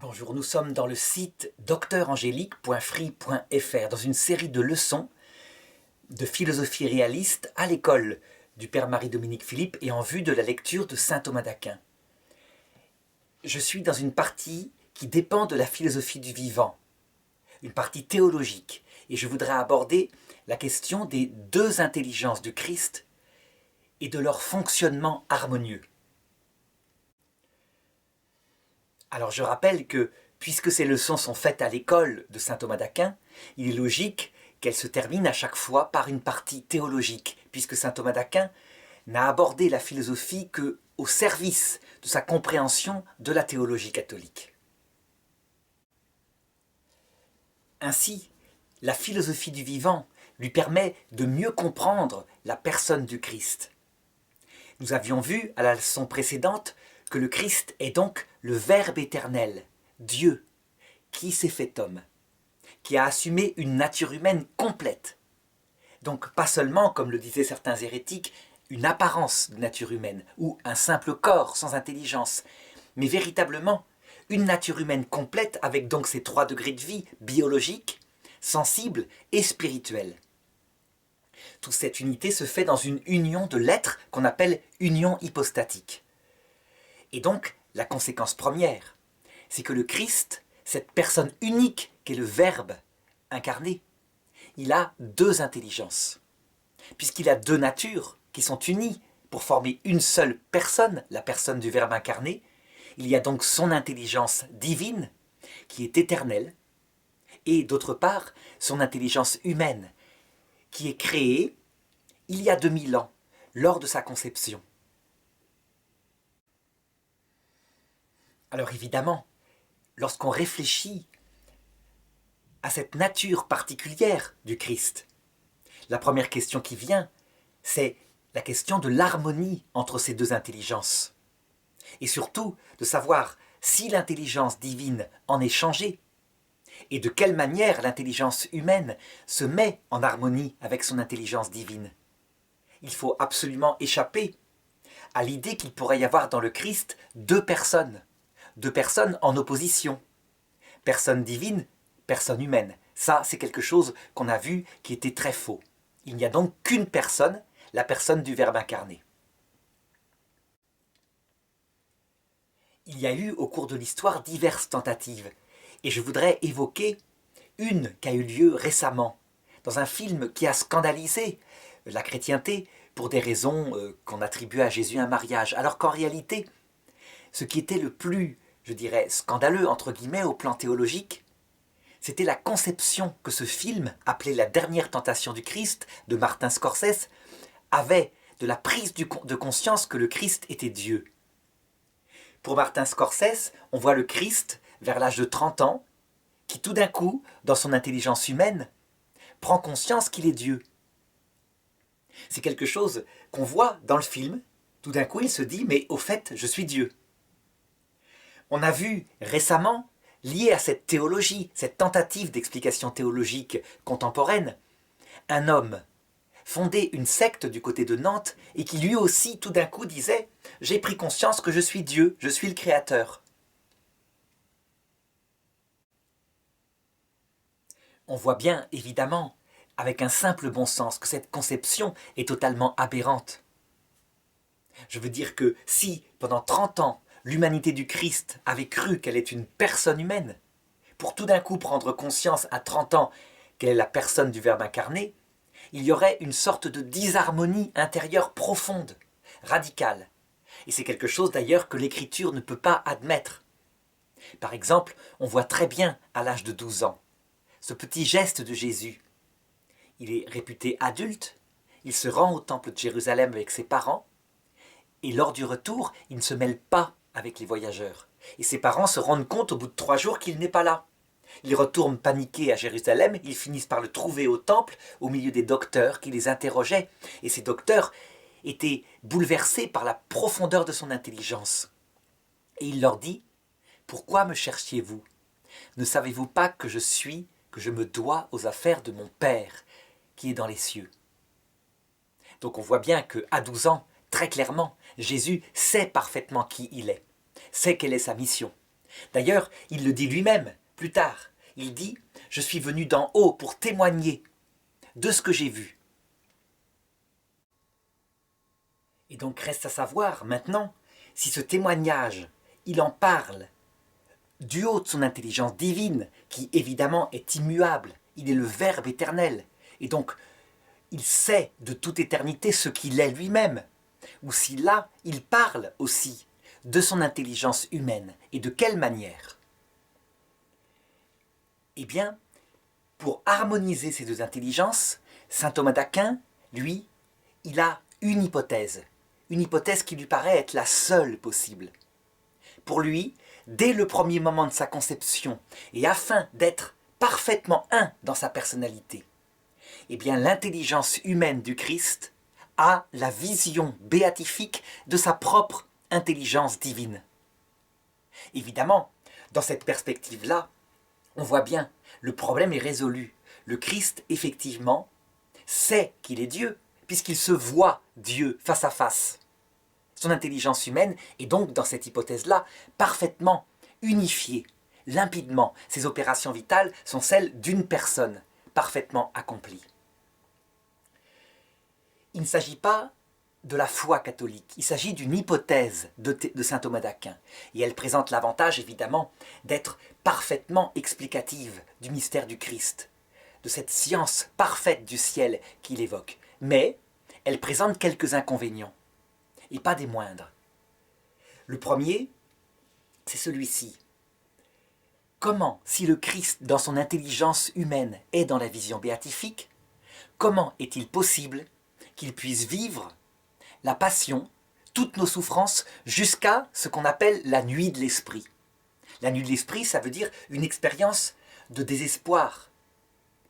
Bonjour, nous sommes dans le site docteurangélique.free.fr dans une série de leçons de philosophie réaliste à l'école du Père Marie-Dominique Philippe et en vue de la lecture de saint Thomas d'Aquin. Je suis dans une partie qui dépend de la philosophie du vivant, une partie théologique, et je voudrais aborder la question des deux intelligences du Christ et de leur fonctionnement harmonieux. Alors je rappelle que, puisque ces leçons sont faites à l'école de saint Thomas d'Aquin, il est logique qu'elles se terminent à chaque fois par une partie théologique, puisque saint Thomas d'Aquin n'a abordé la philosophie qu'au service de sa compréhension de la théologie catholique. Ainsi, la philosophie du vivant lui permet de mieux comprendre la personne du Christ. Nous avions vu à la leçon précédente que le Christ est donc le Verbe éternel, Dieu, qui s'est fait homme, qui a assumé une nature humaine complète. Donc pas seulement, comme le disaient certains hérétiques, une apparence de nature humaine, ou un simple corps sans intelligence, mais véritablement une nature humaine complète avec donc ses 3 degrés de vie, biologique, sensible et spirituelle. Toute cette unité se fait dans une union de l'être qu'on appelle union hypostatique. Et donc, la conséquence première, c'est que le Christ, cette personne unique qu'est le Verbe incarné, il a 2 intelligences. Puisqu'il a 2 natures qui sont unies pour former une seule personne, la personne du Verbe incarné, il y a donc son intelligence divine, qui est éternelle, et d'autre part, son intelligence humaine, qui est créée il y a 2000 ans, lors de sa conception. Alors évidemment, lorsqu'on réfléchit à cette nature particulière du Christ, la première question qui vient, c'est la question de l'harmonie entre ces 2 intelligences. Et surtout, de savoir si l'intelligence divine en est changée, et de quelle manière l'intelligence humaine se met en harmonie avec son intelligence divine. Il faut absolument échapper à l'idée qu'il pourrait y avoir dans le Christ 2 personnes en opposition. Personne divine, personne humaine. Ça, c'est quelque chose qu'on a vu qui était très faux. Il n'y a donc qu'une personne, la personne du Verbe incarné. Il y a eu au cours de l'histoire diverses tentatives, et je voudrais évoquer une qui a eu lieu récemment, dans un film qui a scandalisé la chrétienté pour des raisons qu'on attribuait à Jésus un mariage, alors qu'en réalité, ce qui était le plus, je dirais, scandaleux, entre guillemets, au plan théologique, c'était la conception que ce film, appelé La dernière tentation du Christ, de Martin Scorsese, avait de la prise de conscience que le Christ était Dieu. Pour Martin Scorsese, on voit le Christ, vers l'âge de 30 ans, qui tout d'un coup, dans son intelligence humaine, prend conscience qu'il est Dieu. C'est quelque chose qu'on voit dans le film. Tout d'un coup, il se dit « mais au fait, je suis Dieu ». On a vu récemment, lié à cette théologie, cette tentative d'explication théologique contemporaine, un homme fonder une secte du côté de Nantes et qui lui aussi tout d'un coup disait « j'ai pris conscience que je suis Dieu, je suis le Créateur ». On voit bien, évidemment, avec un simple bon sens, que cette conception est totalement aberrante. Je veux dire que si, pendant 30 ans, l'humanité du Christ avait cru qu'elle est une personne humaine, pour tout d'un coup prendre conscience à 30 ans qu'elle est la personne du Verbe incarné, il y aurait une sorte de disharmonie intérieure profonde, radicale. Et c'est quelque chose d'ailleurs que l'Écriture ne peut pas admettre. Par exemple, on voit très bien à l'âge de 12 ans, ce petit geste de Jésus. Il est réputé adulte, il se rend au temple de Jérusalem avec ses parents, et lors du retour, il ne se mêle pas avec les voyageurs. Et ses parents se rendent compte au bout de 3 jours qu'il n'est pas là. Ils retournent paniqués à Jérusalem, ils finissent par le trouver au temple, au milieu des docteurs qui les interrogeaient. Et ces docteurs étaient bouleversés par la profondeur de son intelligence. Et il leur dit « Pourquoi me cherchiez-vous? Ne savez-vous pas que je me dois aux affaires de mon Père, qui est dans les cieux ?» Donc on voit bien qu'à 12 ans, très clairement, Jésus sait parfaitement qui il est, sait quelle est sa mission. D'ailleurs, il le dit lui-même, plus tard. Il dit « Je suis venu d'en haut pour témoigner de ce que j'ai vu. » Et donc reste à savoir maintenant si ce témoignage, il en parle du haut de son intelligence divine, qui évidemment est immuable, il est le Verbe éternel, et donc il sait de toute éternité ce qu'il est lui-même, ou si là, il parle aussi de son intelligence humaine, et de quelle manière. Eh bien, pour harmoniser ces deux intelligences, saint Thomas d'Aquin, lui, il a une hypothèse qui lui paraît être la seule possible. Pour lui, dès le premier moment de sa conception, et afin d'être parfaitement un dans sa personnalité, eh bien l'intelligence humaine du Christ a la vision béatifique de sa propre intelligence divine. Évidemment, dans cette perspective-là, on voit bien, le problème est résolu. Le Christ, effectivement, sait qu'il est Dieu, puisqu'il se voit Dieu face à face. Son intelligence humaine est donc, dans cette hypothèse-là, parfaitement unifiée, limpidement. Ses opérations vitales sont celles d'une personne, parfaitement accomplie. Il ne s'agit pas de la foi catholique, il s'agit d'une hypothèse de saint Thomas d'Aquin. Et elle présente l'avantage, évidemment, d'être parfaitement explicative du mystère du Christ, de cette science parfaite du ciel qu'il évoque. Mais elle présente quelques inconvénients, et pas des moindres. Le premier, c'est celui-ci. Comment, si le Christ, dans son intelligence humaine, est dans la vision béatifique, comment est-il possible qu'il puisse vivre la passion, toutes nos souffrances, jusqu'à ce qu'on appelle la nuit de l'esprit. La nuit de l'esprit, ça veut dire une expérience de désespoir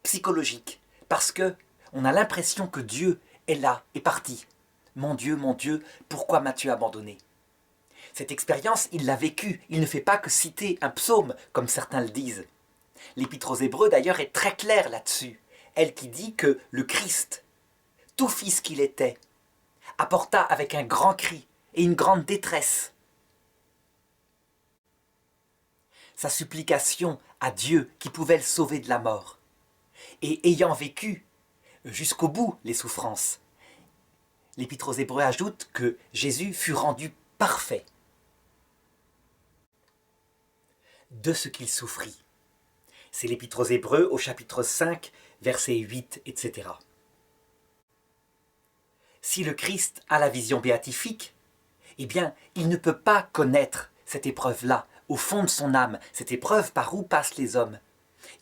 psychologique, parce que on a l'impression que Dieu est là, est parti. Mon Dieu, pourquoi m'as-tu abandonné? Cette expérience, il l'a vécue. Il ne fait pas que citer un psaume, comme certains le disent. L'Épître aux Hébreux, d'ailleurs, est très claire là-dessus. Elle qui dit que le Christ, tout fils qu'il était, apporta avec un grand cri et une grande détresse sa supplication à Dieu qui pouvait le sauver de la mort. Et ayant vécu jusqu'au bout les souffrances, l'Épître aux Hébreux ajoute que Jésus fut rendu parfait de ce qu'il souffrit. C'est l'Épître aux Hébreux au chapitre 5, versets 8, etc. Si le Christ a la vision béatifique, eh bien, il ne peut pas connaître cette épreuve-là, au fond de son âme, cette épreuve par où passent les hommes.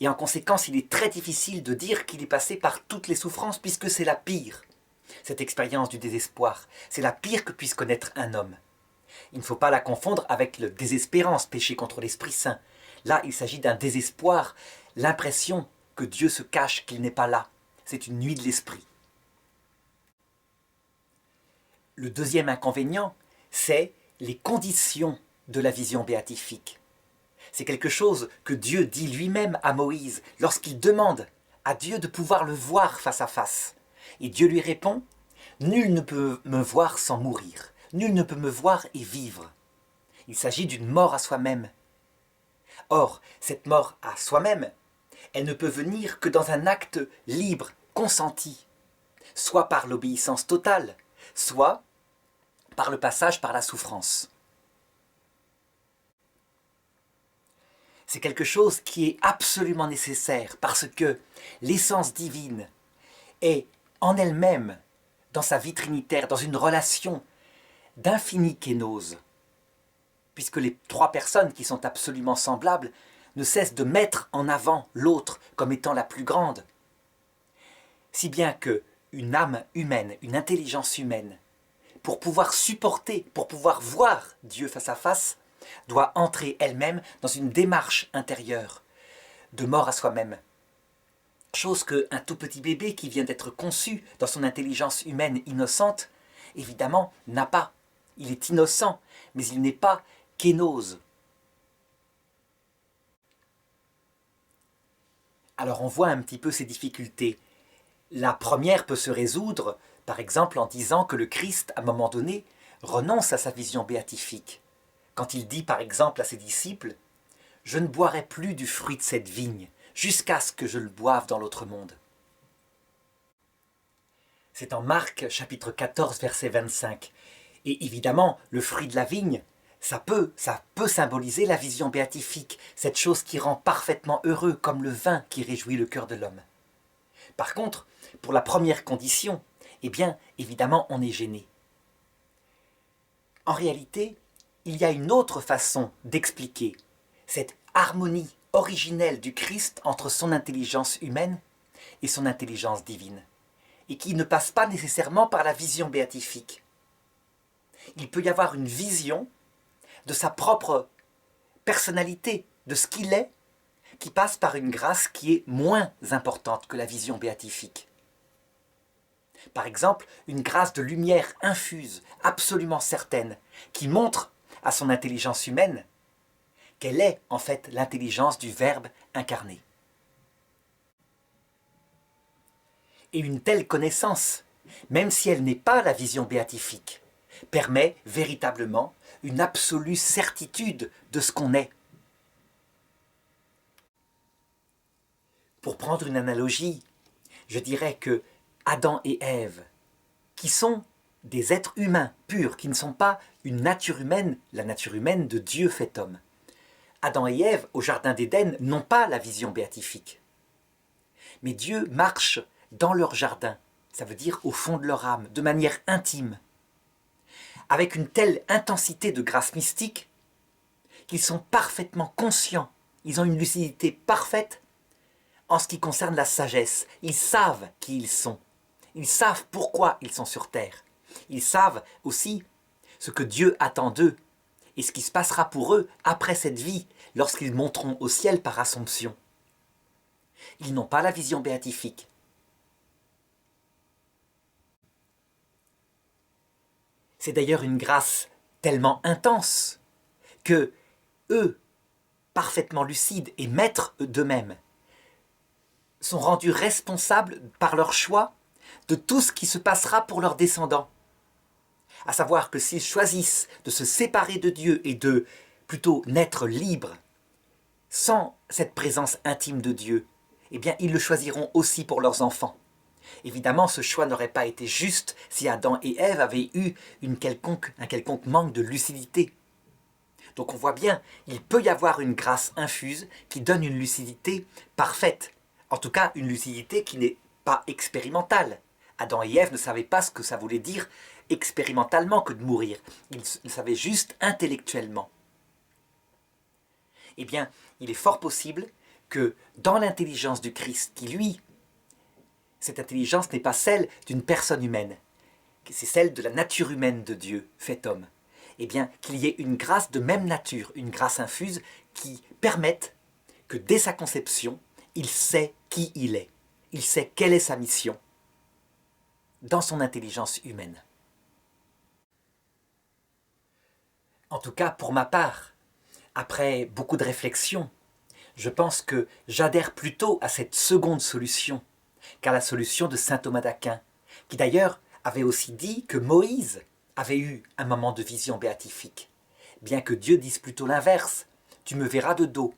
Et en conséquence, il est très difficile de dire qu'il est passé par toutes les souffrances, puisque c'est la pire. Cette expérience du désespoir, c'est la pire que puisse connaître un homme. Il ne faut pas la confondre avec le désespérance, péché contre l'Esprit Saint. Là, il s'agit d'un désespoir, l'impression que Dieu se cache, qu'il n'est pas là. C'est une nuit de l'esprit. Le deuxième inconvénient, c'est les conditions de la vision béatifique. C'est quelque chose que Dieu dit lui-même à Moïse lorsqu'il demande à Dieu de pouvoir le voir face à face. Et Dieu lui répond « Nul ne peut me voir sans mourir. Nul ne peut me voir et vivre. » Il s'agit d'une mort à soi-même. Or, cette mort à soi-même, elle ne peut venir que dans un acte libre, consenti, soit par l'obéissance totale, soit par le passage par la souffrance. C'est quelque chose qui est absolument nécessaire parce que l'essence divine est en elle-même, dans sa vie trinitaire, dans une relation d'infinie kénose, puisque les trois personnes qui sont absolument semblables ne cessent de mettre en avant l'autre comme étant la plus grande. Si bien qu'une âme humaine, une intelligence humaine, pour pouvoir supporter, pour pouvoir voir Dieu face à face, doit entrer elle-même dans une démarche intérieure de mort à soi-même. Chose qu'un tout petit bébé qui vient d'être conçu dans son intelligence humaine innocente, évidemment, n'a pas. Il est innocent, mais il n'est pas kénose. Alors on voit un petit peu ces difficultés. La première peut se résoudre, par exemple, en disant que le Christ, à un moment donné, renonce à sa vision béatifique. Quand il dit, par exemple, à ses disciples je ne boirai plus du fruit de cette vigne, jusqu'à ce que je le boive dans l'autre monde. C'est en Marc chapitre 14 verset 25. Et évidemment, le fruit de la vigne, ça peut symboliser la vision béatifique, cette chose qui rend parfaitement heureux, comme le vin qui réjouit le cœur de l'homme. Par contre, pour la première condition, eh bien, évidemment, on est gêné. En réalité, il y a une autre façon d'expliquer cette harmonie originelle du Christ entre son intelligence humaine et son intelligence divine, et qui ne passe pas nécessairement par la vision béatifique. Il peut y avoir une vision de sa propre personnalité, de ce qu'il est, qui passe par une grâce qui est moins importante que la vision béatifique. Par exemple, une grâce de lumière infuse, absolument certaine, qui montre à son intelligence humaine qu'elle est en fait l'intelligence du Verbe incarné. Et une telle connaissance, même si elle n'est pas la vision béatifique, permet véritablement une absolue certitude de ce qu'on est. Pour prendre une analogie, je dirais que Adam et Ève, qui sont des êtres humains purs, qui ne sont pas une nature humaine, la nature humaine de Dieu fait homme. Adam et Ève, au jardin d'Éden, n'ont pas la vision béatifique. Mais Dieu marche dans leur jardin, ça veut dire au fond de leur âme, de manière intime, avec une telle intensité de grâce mystique qu'ils sont parfaitement conscients, ils ont une lucidité parfaite en ce qui concerne la sagesse. Ils savent qui ils sont, ils savent pourquoi ils sont sur terre, ils savent aussi ce que Dieu attend d'eux et ce qui se passera pour eux après cette vie, lorsqu'ils monteront au ciel par Assomption. Ils n'ont pas la vision béatifique. C'est d'ailleurs une grâce tellement intense que eux, parfaitement lucides et maîtres d'eux-mêmes, sont rendus responsables par leur choix de tout ce qui se passera pour leurs descendants. À savoir que s'ils choisissent de se séparer de Dieu et de plutôt naître libres, sans cette présence intime de Dieu, eh bien ils le choisiront aussi pour leurs enfants. Évidemment, ce choix n'aurait pas été juste si Adam et Ève avaient eu un quelconque manque de lucidité. Donc on voit bien, il peut y avoir une grâce infuse qui donne une lucidité parfaite. En tout cas, une lucidité qui n'est pas expérimentale. Adam et Ève ne savaient pas ce que ça voulait dire expérimentalement que de mourir. Ils le savaient juste intellectuellement. Eh bien, il est fort possible que dans l'intelligence du Christ, qui lui, cette intelligence n'est pas celle d'une personne humaine, c'est celle de la nature humaine de Dieu, fait homme, eh bien, qu'il y ait une grâce de même nature, une grâce infuse, qui permette que dès sa conception, il sait qui il est, il sait quelle est sa mission dans son intelligence humaine. En tout cas, pour ma part, après beaucoup de réflexion, je pense que j'adhère plutôt à cette seconde solution qu'à la solution de saint Thomas d'Aquin, qui d'ailleurs avait aussi dit que Moïse avait eu un moment de vision béatifique, bien que Dieu dise plutôt l'inverse, tu me verras de dos.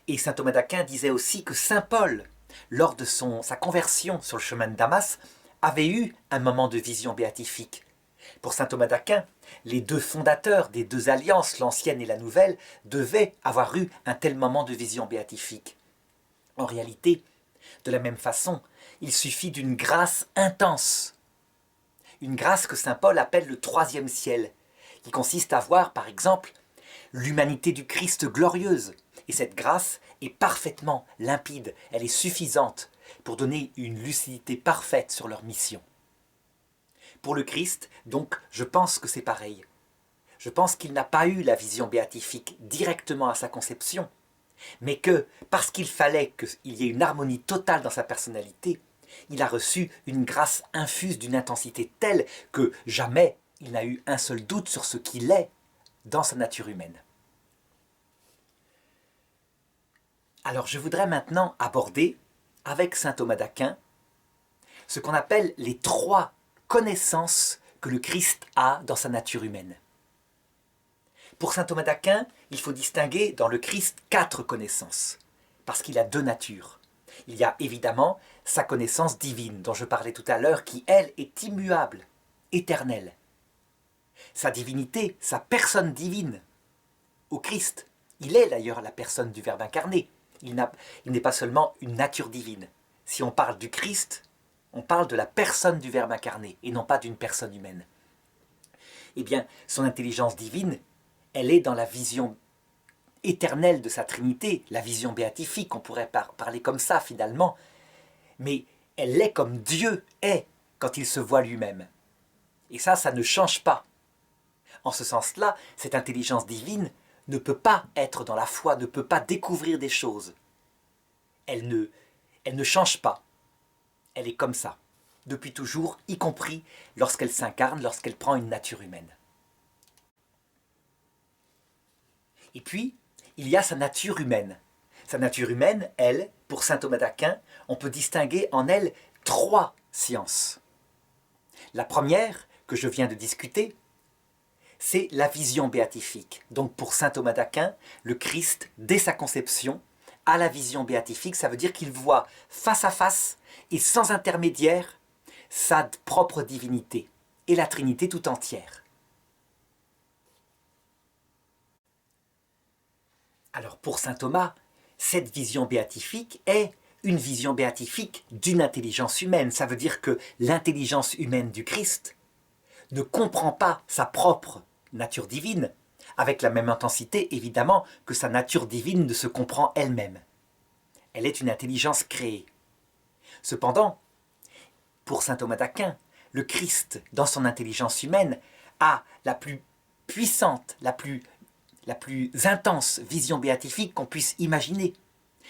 Et saint Thomas d'Aquin disait aussi que saint Paul, lors de sa conversion sur le chemin de Damas, avait eu un moment de vision béatifique. Pour saint Thomas d'Aquin, les deux fondateurs des deux alliances, l'ancienne et la nouvelle, devaient avoir eu un tel moment de vision béatifique. En réalité, de la même façon, il suffit d'une grâce intense, une grâce que saint Paul appelle le troisième ciel, qui consiste à voir, par exemple, l'humanité du Christ glorieuse. Et cette grâce est parfaitement limpide, elle est suffisante pour donner une lucidité parfaite sur leur mission. Pour le Christ, donc, je pense que c'est pareil. Je pense qu'il n'a pas eu la vision béatifique directement à sa conception, mais que, parce qu'il fallait qu'il y ait une harmonie totale dans sa personnalité, il a reçu une grâce infuse d'une intensité telle que jamais il n'a eu un seul doute sur ce qu'il est dans sa nature humaine. Alors je voudrais maintenant aborder, avec saint Thomas d'Aquin, ce qu'on appelle les trois connaissances que le Christ a dans sa nature humaine. Pour saint Thomas d'Aquin, il faut distinguer dans le Christ 4 connaissances, parce qu'il a 2 natures. Il y a évidemment sa connaissance divine, dont je parlais tout à l'heure, qui, elle, est immuable, éternelle. Sa divinité, sa personne divine, au Christ. Il est d'ailleurs la personne du Verbe incarné. Il n'est pas seulement une nature divine. Si on parle du Christ, on parle de la personne du Verbe incarné, et non pas d'une personne humaine. Eh bien, son intelligence divine, elle est dans la vision éternelle de sa Trinité, la vision béatifique, on pourrait parler comme ça finalement, mais elle est comme Dieu est quand il se voit lui-même. Et ça ne change pas. En ce sens-là, cette intelligence divine ne peut pas être dans la foi, ne peut pas découvrir des choses. Elle ne change pas. Elle est comme ça, depuis toujours, y compris lorsqu'elle s'incarne, lorsqu'elle prend une nature humaine. Et puis, il y a sa nature humaine. Sa nature humaine, elle, pour saint Thomas d'Aquin, on peut distinguer en elle 3 sciences. La première, que je viens de discuter, c'est la vision béatifique. Donc pour saint Thomas d'Aquin, le Christ, dès sa conception, a la vision béatifique. Ça veut dire qu'il voit face à face et sans intermédiaire sa propre divinité et la Trinité tout entière. Alors pour saint Thomas, cette vision béatifique est une vision béatifique d'une intelligence humaine. Ça veut dire que l'intelligence humaine du Christ ne comprend pas sa propre nature divine, avec la même intensité évidemment que sa nature divine ne se comprend elle-même. Elle est une intelligence créée. Cependant, pour saint Thomas d'Aquin, le Christ, dans son intelligence humaine, a la plus puissante, la plus intense vision béatifique qu'on puisse imaginer,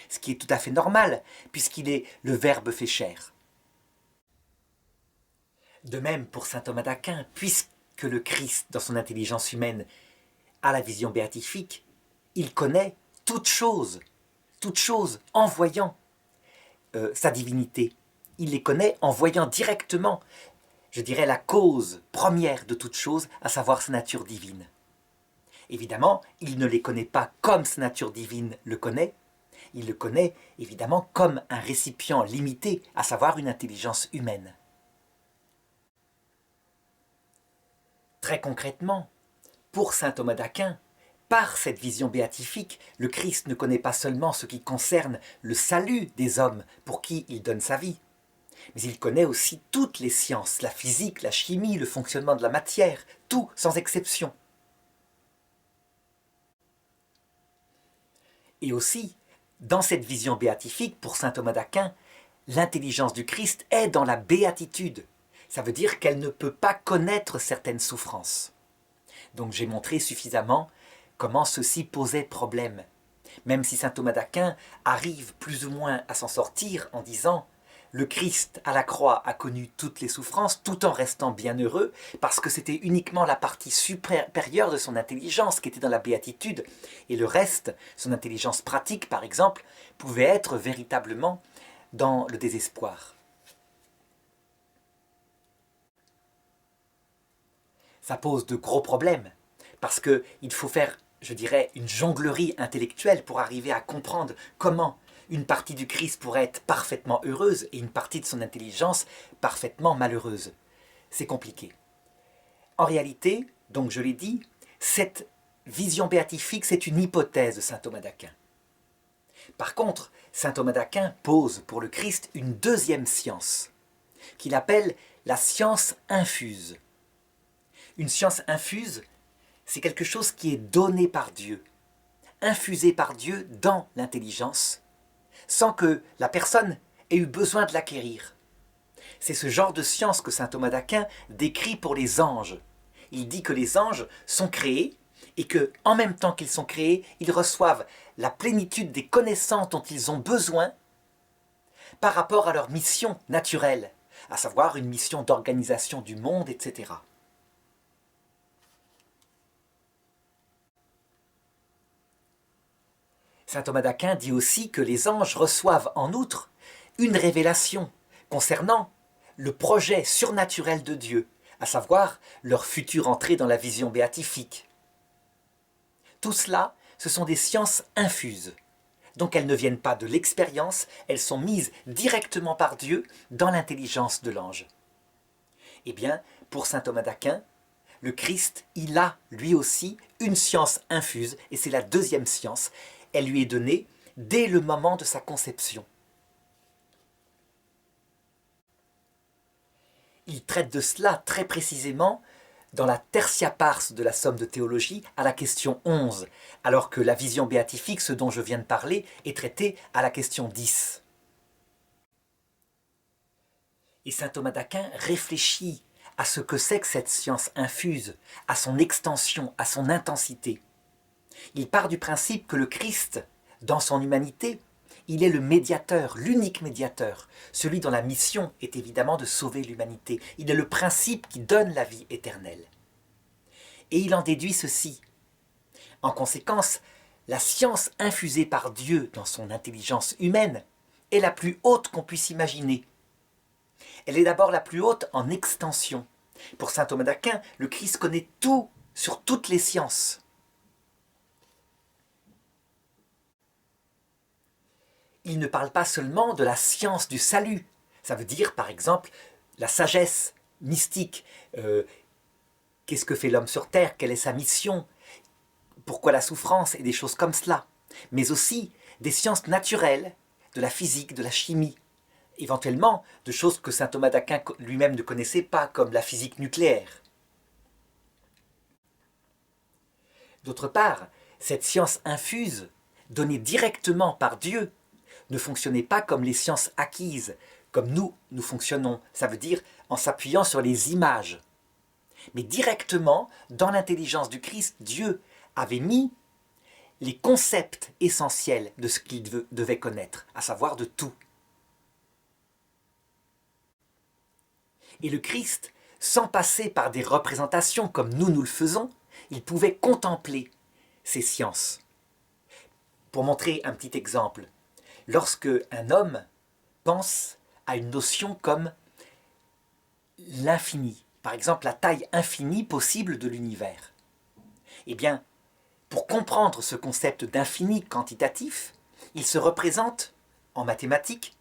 ce qui est tout à fait normal, puisqu'il est le Verbe fait chair. De même pour saint Thomas d'Aquin, puisque le Christ, dans son intelligence humaine, a la vision béatifique, il connaît toute chose en voyant sa divinité. Il les connaît en voyant directement, je dirais, la cause première de toute chose, à savoir sa nature divine. Évidemment, il ne les connaît pas comme sa nature divine le connaît, il le connaît évidemment comme un récipient limité, à savoir une intelligence humaine. Très concrètement, pour saint Thomas d'Aquin, par cette vision béatifique, le Christ ne connaît pas seulement ce qui concerne le salut des hommes pour qui il donne sa vie, mais il connaît aussi toutes les sciences, la physique, la chimie, le fonctionnement de la matière, tout sans exception. Et aussi, dans cette vision béatifique, pour saint Thomas d'Aquin, l'intelligence du Christ est dans la béatitude. Ça veut dire qu'elle ne peut pas connaître certaines souffrances. Donc j'ai montré suffisamment comment ceci posait problème. Même si saint Thomas d'Aquin arrive plus ou moins à s'en sortir en disant « Le Christ à la croix a connu toutes les souffrances tout en restant bien heureux parce que c'était uniquement la partie supérieure de son intelligence qui était dans la béatitude et le reste, son intelligence pratique par exemple, pouvait être véritablement dans le désespoir. » Ça pose de gros problèmes parce qu'il faut faire, je dirais, une jonglerie intellectuelle pour arriver à comprendre comment une partie du Christ pourrait être parfaitement heureuse et une partie de son intelligence parfaitement malheureuse. C'est compliqué. En réalité, donc je l'ai dit, cette vision béatifique, c'est une hypothèse de saint Thomas d'Aquin. Par contre, saint Thomas d'Aquin pose pour le Christ une deuxième science, qu'il appelle la science infuse. Une science infuse, c'est quelque chose qui est donné par Dieu, infusé par Dieu dans l'intelligence, sans que la personne ait eu besoin de l'acquérir. C'est ce genre de science que saint Thomas d'Aquin décrit pour les anges. Il dit que les anges sont créés et que, en même temps qu'ils sont créés, ils reçoivent la plénitude des connaissances dont ils ont besoin par rapport à leur mission naturelle, à savoir une mission d'organisation du monde, etc. Saint Thomas d'Aquin dit aussi que les anges reçoivent en outre une révélation concernant le projet surnaturel de Dieu, à savoir leur future entrée dans la vision béatifique. Tout cela, ce sont des sciences infuses. Donc elles ne viennent pas de l'expérience, elles sont mises directement par Dieu dans l'intelligence de l'ange. Eh bien, pour saint Thomas d'Aquin, le Christ, il a lui aussi une science infuse, et c'est la deuxième science. Elle lui est donnée dès le moment de sa conception. Il traite de cela très précisément dans la tertia pars de la somme de théologie à la question 11, alors que la vision béatifique, ce dont je viens de parler, est traitée à la question 10. Et saint Thomas d'Aquin réfléchit à ce que c'est que cette science infuse, à son extension, à son intensité. Il part du principe que le Christ, dans son humanité, il est le médiateur, l'unique médiateur, celui dont la mission est évidemment de sauver l'humanité. Il est le principe qui donne la vie éternelle. Et il en déduit ceci. En conséquence, la science infusée par Dieu dans son intelligence humaine est la plus haute qu'on puisse imaginer. Elle est d'abord la plus haute en extension. Pour saint Thomas d'Aquin, le Christ connaît tout sur toutes les sciences. Il ne parle pas seulement de la science du salut. Ça veut dire, par exemple, la sagesse mystique. Qu'est-ce que fait l'homme sur terre? Quelle est sa mission? Pourquoi la souffrance? Et des choses comme cela. Mais aussi des sciences naturelles, de la physique, de la chimie. Éventuellement, de choses que saint Thomas d'Aquin lui-même ne connaissait pas, comme la physique nucléaire. D'autre part, cette science infuse, donnée directement par Dieu, ne fonctionnait pas comme les sciences acquises, comme nous fonctionnons, ça veut dire en s'appuyant sur les images. Mais directement, dans l'intelligence du Christ, Dieu avait mis les concepts essentiels de ce qu'il devait connaître, à savoir de tout. Et le Christ, sans passer par des représentations comme nous le faisons, il pouvait contempler ces sciences. Pour montrer un petit exemple, lorsque un homme pense à une notion comme l'infini, par exemple la taille infinie possible de l'univers, eh bien, pour comprendre ce concept d'infini quantitatif, il se représente en mathématiques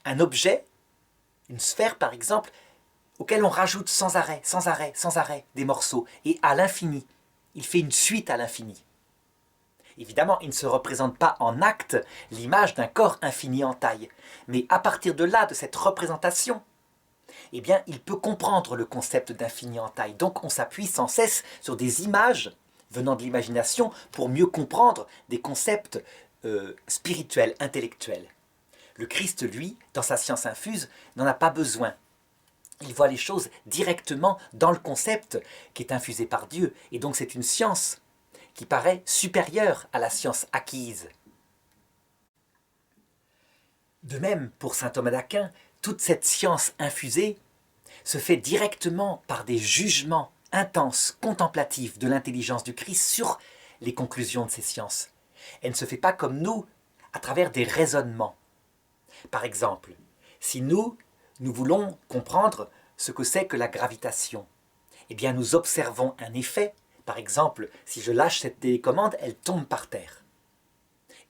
un objet, une sphère par exemple, auquel on rajoute sans arrêt des morceaux, et à l'infini. Il fait une suite à l'infini. Évidemment, il ne se représente pas en acte l'image d'un corps infini en taille. Mais à partir de là, de cette représentation, eh bien, il peut comprendre le concept d'infini en taille. Donc on s'appuie sans cesse sur des images venant de l'imagination pour mieux comprendre des concepts spirituels, intellectuels. Le Christ, lui, dans sa science infuse, n'en a pas besoin. Il voit les choses directement dans le concept qui est infusé par Dieu. Et donc c'est une science qui paraît supérieure à la science acquise. De même, pour saint Thomas d'Aquin, toute cette science infusée se fait directement par des jugements intenses, contemplatifs de l'intelligence du Christ sur les conclusions de ces sciences. Elle ne se fait pas comme nous, à travers des raisonnements. Par exemple, si nous voulons comprendre ce que c'est que la gravitation, eh bien nous observons un effet. Par exemple, si je lâche cette télécommande, elle tombe par terre.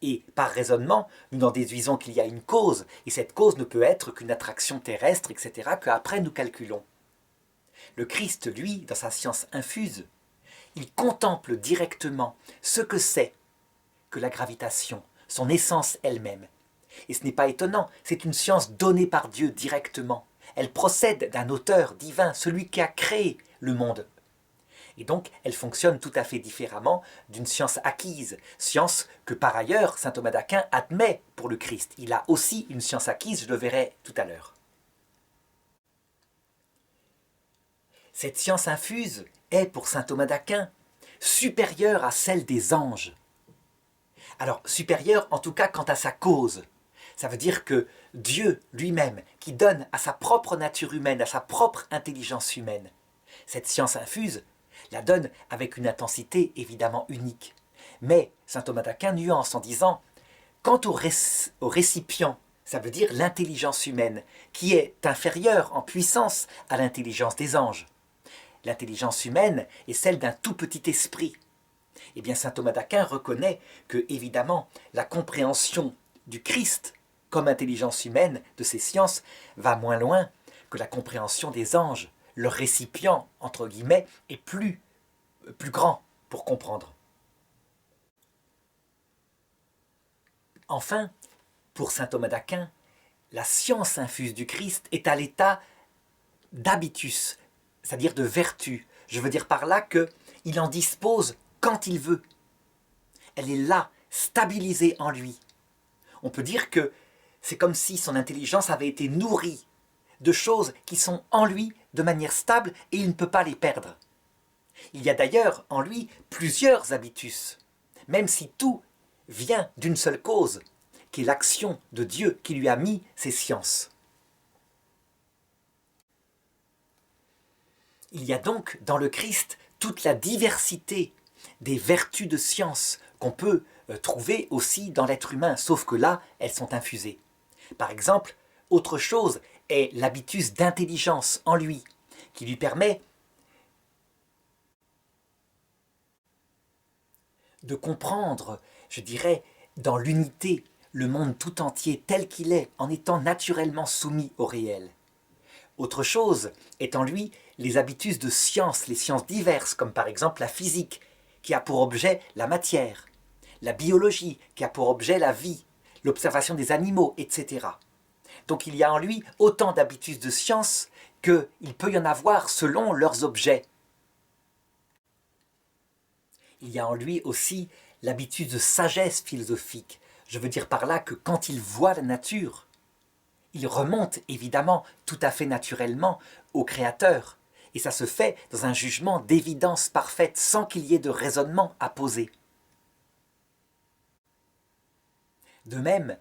Et par raisonnement, nous en déduisons qu'il y a une cause, et cette cause ne peut être qu'une attraction terrestre, etc., qu'après nous calculons. Le Christ, lui, dans sa science infuse, il contemple directement ce que c'est que la gravitation, son essence elle-même. Et ce n'est pas étonnant, c'est une science donnée par Dieu directement. Elle procède d'un auteur divin, celui qui a créé le monde. Et donc, elle fonctionne tout à fait différemment d'une science acquise, science que par ailleurs saint Thomas d'Aquin admet pour le Christ. Il a aussi une science acquise, je le verrai tout à l'heure. Cette science infuse est pour saint Thomas d'Aquin supérieure à celle des anges. Alors, supérieure en tout cas quant à sa cause. Ça veut dire que Dieu lui-même, qui donne à sa propre nature humaine, à sa propre intelligence humaine, cette science infuse, la donne avec une intensité évidemment unique. Mais saint Thomas d'Aquin nuance en disant, quant au récipient, ça veut dire l'intelligence humaine, qui est inférieure en puissance à l'intelligence des anges. L'intelligence humaine est celle d'un tout petit esprit. Eh bien, saint Thomas d'Aquin reconnaît que, évidemment, la compréhension du Christ comme intelligence humaine de ces sciences va moins loin que la compréhension des anges. Leur récipient, entre guillemets, est plus grand pour comprendre. Enfin, pour saint Thomas d'Aquin, la science infuse du Christ est à l'état d'habitus, c'est-à-dire de vertu. Je veux dire par là qu'il en dispose quand il veut. Elle est là, stabilisée en lui. On peut dire que c'est comme si son intelligence avait été nourrie de choses qui sont en lui de manière stable et il ne peut pas les perdre. Il y a d'ailleurs en lui plusieurs habitus, même si tout vient d'une seule cause, qui est l'action de Dieu qui lui a mis ces sciences. Il y a donc dans le Christ toute la diversité des vertus de science qu'on peut trouver aussi dans l'être humain, sauf que là, elles sont infusées. Par exemple, autre chose est l'habitus d'intelligence en lui, qui lui permet de comprendre, je dirais, dans l'unité, le monde tout entier tel qu'il est, en étant naturellement soumis au réel. Autre chose est en lui les habitus de sciences, les sciences diverses, comme par exemple la physique, qui a pour objet la matière, la biologie, qui a pour objet la vie, l'observation des animaux, etc. Donc il y a en lui autant d'habitus de sciences qu'il peut y en avoir selon leurs objets. Il y a en lui aussi l'habitus de sagesse philosophique. Je veux dire par là que quand il voit la nature, il remonte évidemment tout à fait naturellement au Créateur. Et ça se fait dans un jugement d'évidence parfaite, sans qu'il y ait de raisonnement à poser. De même,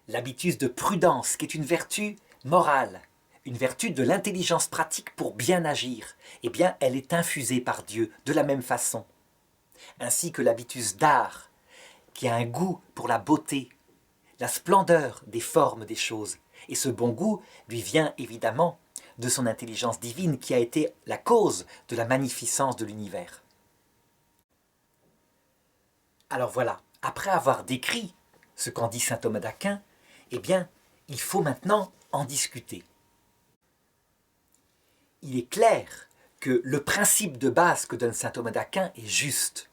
l'habitus de prudence, qui est une vertu morale, une vertu de l'intelligence pratique pour bien agir, eh bien, elle est infusée par Dieu de la même façon. Ainsi que l'habitus d'art, qui a un goût pour la beauté, la splendeur des formes des choses. Et ce bon goût lui vient évidemment de son intelligence divine qui a été la cause de la magnificence de l'univers. Alors voilà, après avoir décrit ce qu'en dit saint Thomas d'Aquin, eh bien, il faut maintenant en discuter. Il est clair que le principe de base que donne saint Thomas d'Aquin est juste.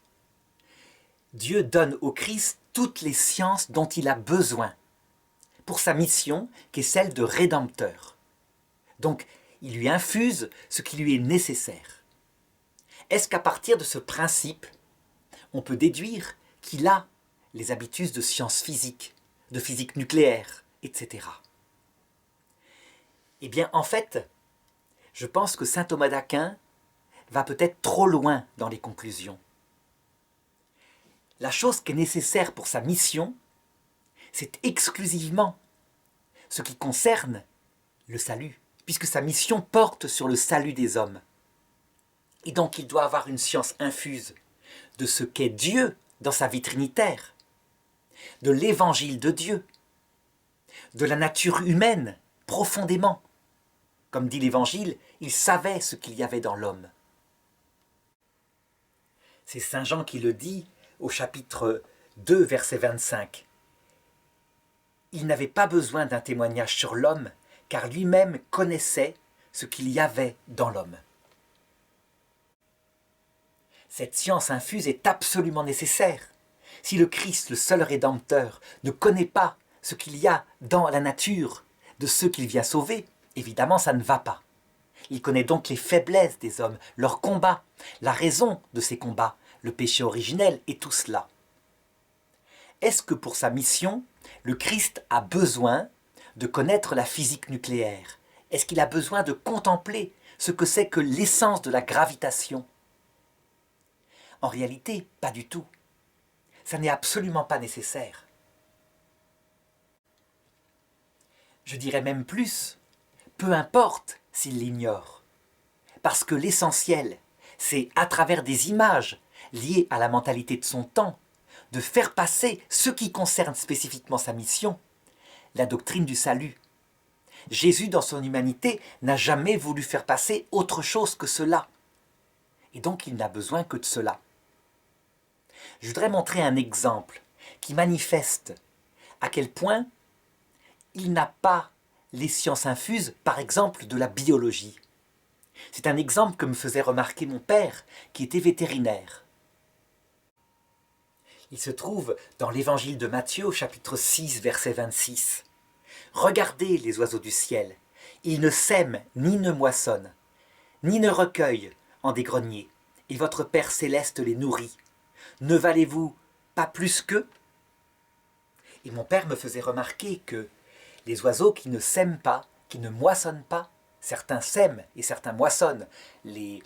Dieu donne au Christ toutes les sciences dont il a besoin pour sa mission qui est celle de rédempteur. Donc, il lui infuse ce qui lui est nécessaire. Est-ce qu'à partir de ce principe, on peut déduire qu'il a les habitus de sciences physiques, de physique nucléaire, etc. Eh bien, en fait, je pense que saint Thomas d'Aquin va peut-être trop loin dans les conclusions. La chose qui est nécessaire pour sa mission, c'est exclusivement ce qui concerne le salut, puisque sa mission porte sur le salut des hommes. Et donc il doit avoir une science infuse de ce qu'est Dieu dans sa vie trinitaire, de l'évangile de Dieu, de la nature humaine profondément. Comme dit l'évangile, il savait ce qu'il y avait dans l'homme. C'est saint Jean qui le dit au chapitre 2, verset 25. Il n'avait pas besoin d'un témoignage sur l'homme, car lui-même connaissait ce qu'il y avait dans l'homme. Cette science infuse est absolument nécessaire. Si le Christ, le seul Rédempteur, ne connaît pas ce qu'il y a dans la nature de ceux qu'il vient sauver, évidemment ça ne va pas. Il connaît donc les faiblesses des hommes, leurs combats, la raison de ces combats, le péché originel et tout cela. Est-ce que pour sa mission, le Christ a besoin de connaître la physique nucléaire? Est-ce qu'il a besoin de contempler ce que c'est que l'essence de la gravitation? En réalité, pas du tout. Ça n'est absolument pas nécessaire. Je dirais même plus, peu importe s'il l'ignore. Parce que l'essentiel, c'est à travers des images liées à la mentalité de son temps, de faire passer ce qui concerne spécifiquement sa mission, la doctrine du salut. Jésus, dans son humanité, n'a jamais voulu faire passer autre chose que cela. Et donc, il n'a besoin que de cela. Je voudrais montrer un exemple qui manifeste à quel point il n'a pas les sciences infuses, par exemple de la biologie. C'est un exemple que me faisait remarquer mon père, qui était vétérinaire. Il se trouve dans l'évangile de Matthieu, au chapitre 6, verset 26. Regardez les oiseaux du ciel, ils ne sèment ni ne moissonnent, ni ne recueillent en des greniers, et votre Père céleste les nourrit. Ne valez-vous pas plus qu'eux? Et mon père me faisait remarquer que les oiseaux qui ne sèment pas, qui ne moissonnent pas, certains sèment et certains moissonnent. Les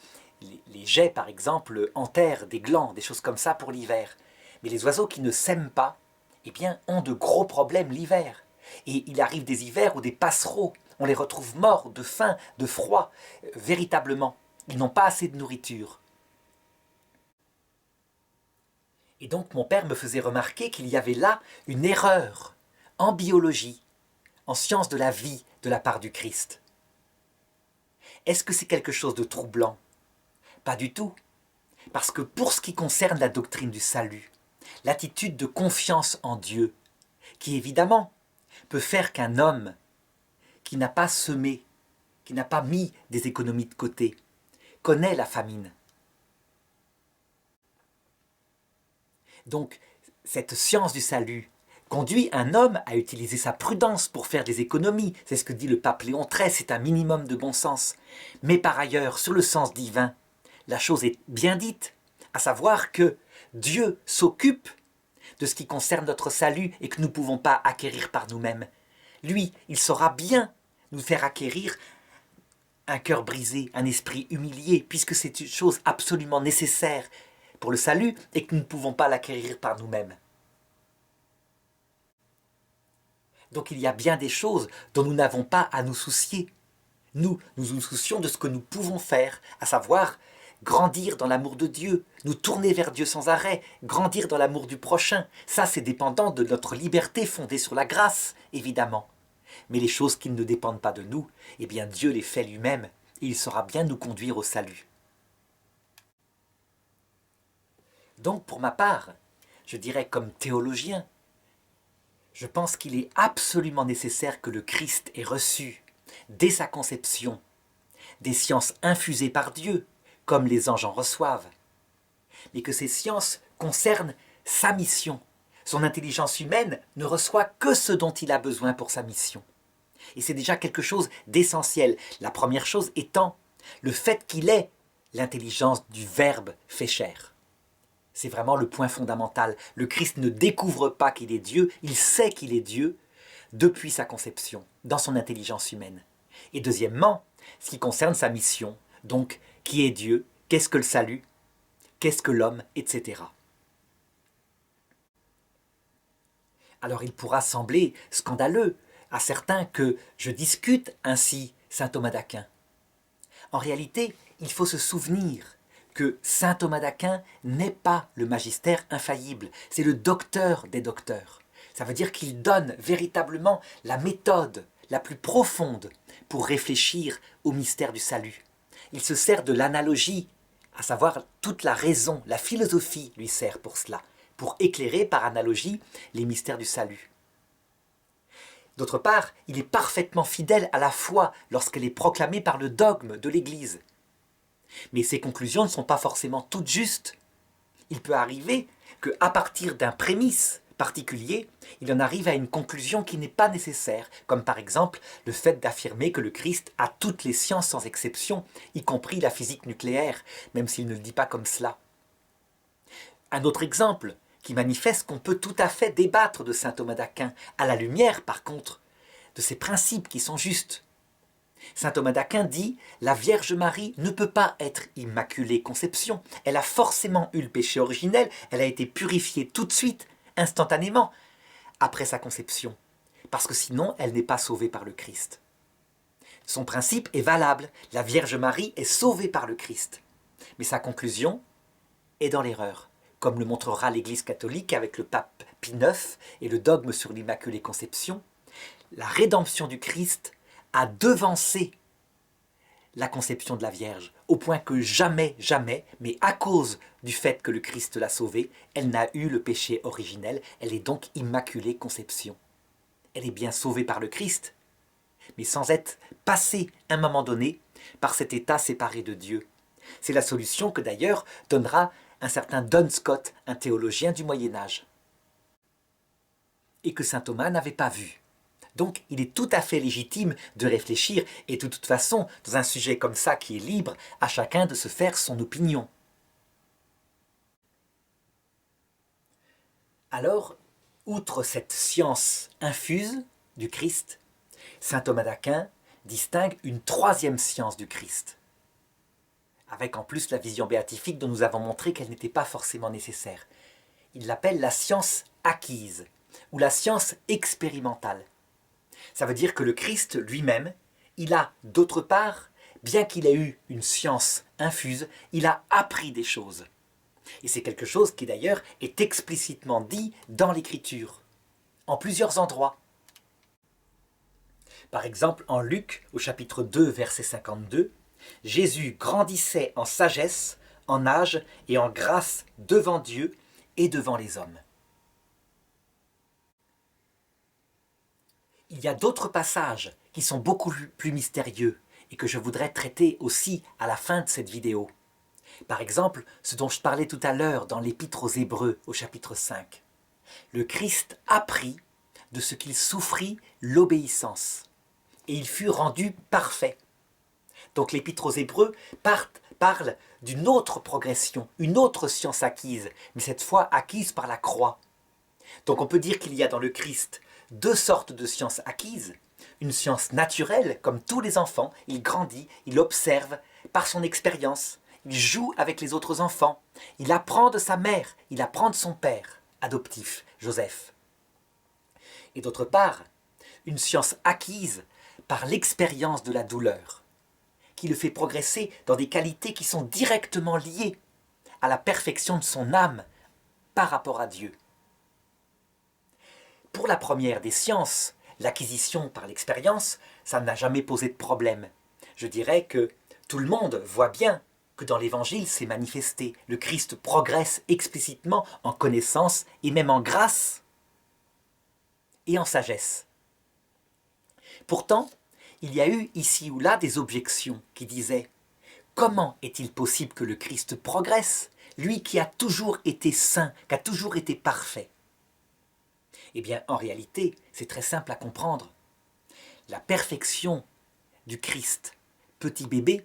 geais, par exemple, enterrent des glands, des choses comme ça pour l'hiver. Mais les oiseaux qui ne sèment pas, eh bien, ont de gros problèmes l'hiver. Et il arrive des hivers où des passereaux, on les retrouve morts de faim, de froid, véritablement. Ils n'ont pas assez de nourriture. Et donc mon père me faisait remarquer qu'il y avait là une erreur en biologie, en sciences de la vie de la part du Christ. Est-ce que c'est quelque chose de troublant? Pas du tout. Parce que pour ce qui concerne la doctrine du salut, l'attitude de confiance en Dieu, qui évidemment peut faire qu'un homme qui n'a pas semé, qui n'a pas mis des économies de côté, connaît la famine. Donc, cette science du salut conduit un homme à utiliser sa prudence pour faire des économies. C'est ce que dit le pape Léon XIII, c'est un minimum de bon sens. Mais par ailleurs, sur le sens divin, la chose est bien dite, à savoir que Dieu s'occupe de ce qui concerne notre salut et que nous ne pouvons pas acquérir par nous-mêmes. Lui, il saura bien nous faire acquérir un cœur brisé, un esprit humilié, puisque c'est une chose absolument nécessaire pour le salut et que nous ne pouvons pas l'acquérir par nous-mêmes. Donc il y a bien des choses dont nous n'avons pas à nous soucier. Nous nous soucions de ce que nous pouvons faire, à savoir grandir dans l'amour de Dieu, nous tourner vers Dieu sans arrêt, grandir dans l'amour du prochain. Ça, c'est dépendant de notre liberté fondée sur la grâce, évidemment. Mais les choses qui ne dépendent pas de nous, eh bien Dieu les fait lui-même et il saura bien nous conduire au salut. Donc pour ma part, je dirais comme théologien, je pense qu'il est absolument nécessaire que le Christ ait reçu, dès sa conception, des sciences infusées par Dieu, comme les anges en reçoivent, mais que ces sciences concernent sa mission. Son intelligence humaine ne reçoit que ce dont il a besoin pour sa mission. Et c'est déjà quelque chose d'essentiel. La première chose étant le fait qu'il ait l'intelligence du Verbe fait chair. C'est vraiment le point fondamental. Le Christ ne découvre pas qu'il est Dieu, il sait qu'il est Dieu depuis sa conception, dans son intelligence humaine. Et deuxièmement, ce qui concerne sa mission, donc qui est Dieu, qu'est-ce que le salut, qu'est-ce que l'homme, etc. Alors il pourra sembler scandaleux à certains que je discute ainsi saint Thomas d'Aquin. En réalité, il faut se souvenir que saint Thomas d'Aquin n'est pas le magistère infaillible, c'est le docteur des docteurs. Ça veut dire qu'il donne véritablement la méthode la plus profonde pour réfléchir au mystère du salut. Il se sert de l'analogie, à savoir toute la raison, la philosophie lui sert pour cela, pour éclairer par analogie les mystères du salut. D'autre part, il est parfaitement fidèle à la foi lorsqu'elle est proclamée par le dogme de l'Église. Mais ses conclusions ne sont pas forcément toutes justes. Il peut arriver qu'à partir d'un prémisse particulier, il en arrive à une conclusion qui n'est pas nécessaire, comme par exemple le fait d'affirmer que le Christ a toutes les sciences sans exception, y compris la physique nucléaire, même s'il ne le dit pas comme cela. Un autre exemple qui manifeste qu'on peut tout à fait débattre de saint Thomas d'Aquin, à la lumière, par contre, de ces principes qui sont justes. Saint Thomas d'Aquin dit « La Vierge Marie ne peut pas être immaculée conception. Elle a forcément eu le péché originel, elle a été purifiée tout de suite, instantanément, après sa conception, parce que sinon elle n'est pas sauvée par le Christ. » Son principe est valable, la Vierge Marie est sauvée par le Christ. Mais sa conclusion est dans l'erreur, comme le montrera l'Église catholique avec le pape Pie IX et le dogme sur l'Immaculée Conception. La rédemption du Christ a devancé la conception de la Vierge. au point que jamais, jamais, mais à cause du fait que le Christ l'a sauvée, elle n'a eu le péché originel, elle est donc immaculée conception. Elle est bien sauvée par le Christ, mais sans être passée à un moment donné par cet état séparé de Dieu. C'est la solution que d'ailleurs donnera un certain Duns Scott, un théologien du Moyen-Âge, et que saint Thomas n'avait pas vu. Donc il est tout à fait légitime de réfléchir, et de toute façon, dans un sujet comme ça qui est libre, à chacun de se faire son opinion. Alors, outre cette science infuse du Christ, saint Thomas d'Aquin distingue une troisième science du Christ, avec en plus la vision béatifique dont nous avons montré qu'elle n'était pas forcément nécessaire. Il l'appelle la science acquise, ou la science expérimentale. Ça veut dire que le Christ lui-même, il a d'autre part, bien qu'il ait eu une science infuse, il a appris des choses. Et c'est quelque chose qui d'ailleurs est explicitement dit dans l'Écriture, en plusieurs endroits. Par exemple, en Luc, au chapitre 2, verset 52, Jésus grandissait en sagesse, en âge et en grâce devant Dieu et devant les hommes. Il y a d'autres passages qui sont beaucoup plus mystérieux et que je voudrais traiter aussi à la fin de cette vidéo. Par exemple, ce dont je parlais tout à l'heure dans l'Épître aux Hébreux au chapitre 5. Le Christ apprit de ce qu'il souffrit l'obéissance et il fut rendu parfait. Donc l'Épître aux Hébreux parle d'une autre progression, une autre science acquise, mais cette fois acquise par la croix. Donc on peut dire qu'il y a dans le Christ deux sortes de sciences acquises. Une science naturelle, comme tous les enfants, il grandit, il observe par son expérience, il joue avec les autres enfants, il apprend de sa mère, il apprend de son père adoptif, Joseph. Et d'autre part, une science acquise par l'expérience de la douleur, qui le fait progresser dans des qualités qui sont directement liées à la perfection de son âme par rapport à Dieu. Pour la première des sciences, l'acquisition par l'expérience, ça n'a jamais posé de problème. Je dirais que tout le monde voit bien que dans l'Évangile c'est manifesté. Le Christ progresse explicitement en connaissance et même en grâce et en sagesse. Pourtant, il y a eu ici ou là des objections qui disaient « Comment est-il possible que le Christ progresse, lui qui a toujours été saint, qui a toujours été parfait ?» Eh bien, en réalité, c'est très simple à comprendre. La perfection du Christ, petit bébé,